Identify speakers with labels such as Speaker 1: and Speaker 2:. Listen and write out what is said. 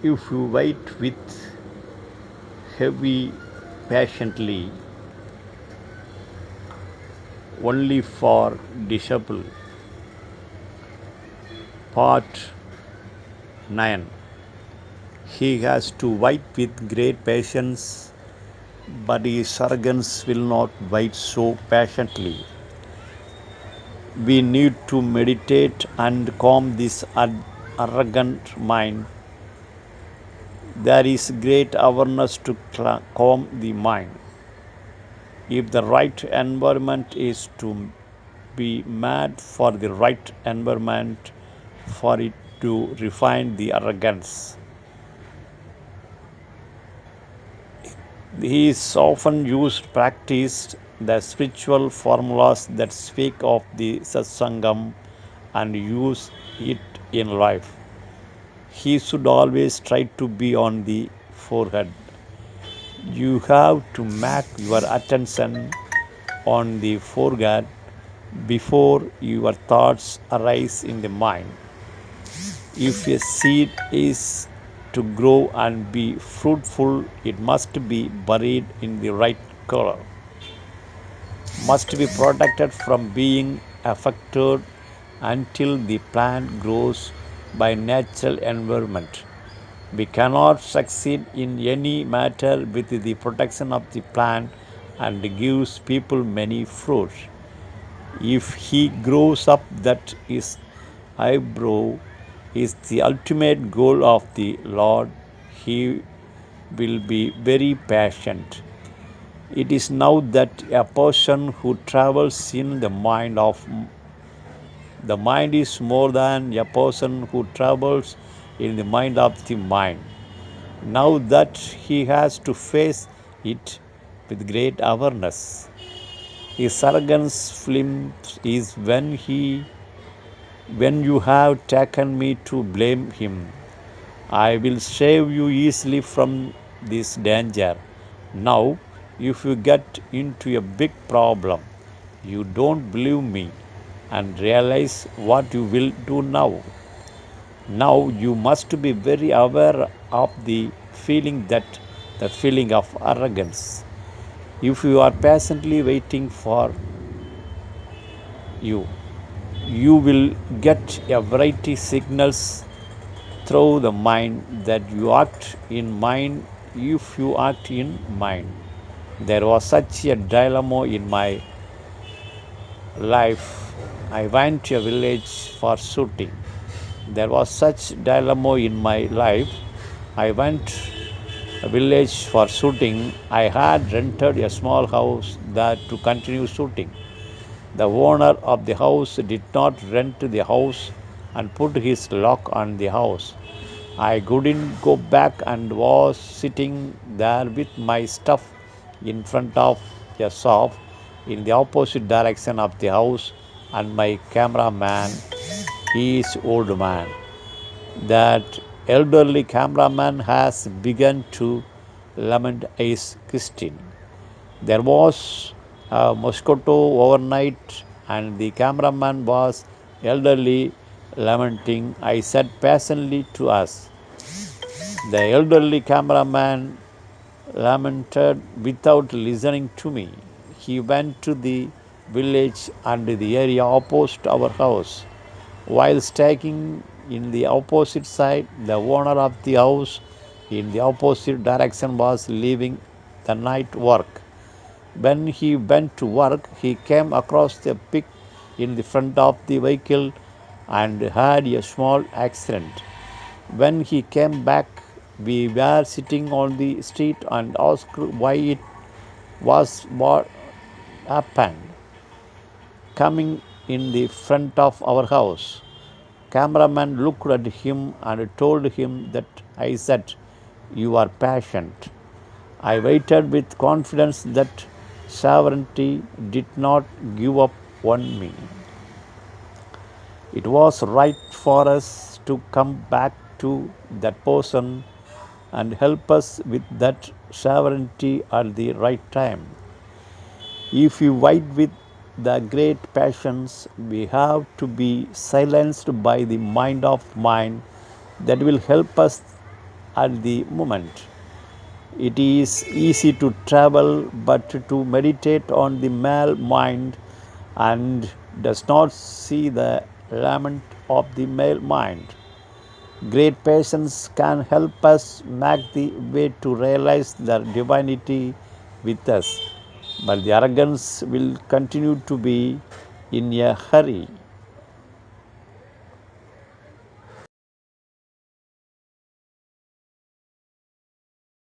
Speaker 1: If you wait with heavy patiently only for disciple. Part 9. He has to wait with great patience, but his arrogance will not wait so patiently. We need to meditate and calm this arrogant mind. There is great awareness to calm the mind. If the right environment is to be mad for the right environment for it to refine the arrogance. He is often used practiced the spiritual formulas that speak of the satsangam and use it in life. He should always try to be on the forehead. You have to make your attention on the forehead before your thoughts arise in the mind. If a seed is to grow and be fruitful, it must be buried in the right color, must be protected from being affected until the plant grows by natural environment. We cannot succeed in any matter with the protection of the plant and gives people many fruits. If he grows up that his eyebrow is the ultimate goal of the Lord, he will be very patient. It is now that a person who travels in the mind is more than a person who travels in the mind of the mind. Now that he has to face it with great awareness. His arrogance flims is when you have taken me to blame him. I will save you easily from this danger. Now, if you get into a big problem, you don't believe me and realize what you will do now. Now you must be very aware of the feeling of arrogance. If you are patiently waiting for you, you will get a variety signals through the mind that you act in mind if you act in mind. There was such a dilemma in my life. I went to a village for shooting. There was such dilemma in my life. I went a village for shooting. I had rented a small house there to continue shooting. The owner of the house did not rent the house and put his lock on the house. I couldn't go back and was sitting there with my stuff in front of a shop in the opposite direction of the house, and my cameraman, he is old man. That elderly cameraman has begun to lament is Christine. There was a mosquito overnight, and the cameraman was elderly lamenting. I said patiently to us. The elderly cameraman lamented without listening to me. He went to the village and the area opposite our house. While staying in the opposite side, the owner of the house in the opposite direction was leaving the night work. When he went to work, he came across the pig in the front of the vehicle and had a small accident. When he came back, we were sitting on the street and asked why it was what happened. Coming in the front of our house, cameraman looked at him and told him that I said, "You are patient." I waited with confidence that sovereignty did not give up on me. It was right for us to come back to that person and help us with that sovereignty at the right time. If we wait with the great passions, we have to be silenced by the mind of mind that will help us at the moment. It is easy to travel, but to meditate on the male mind and does not see the lament of the male mind. Great patience can help us make the way to realize the divinity with us, but the arrogance will continue to be in a hurry.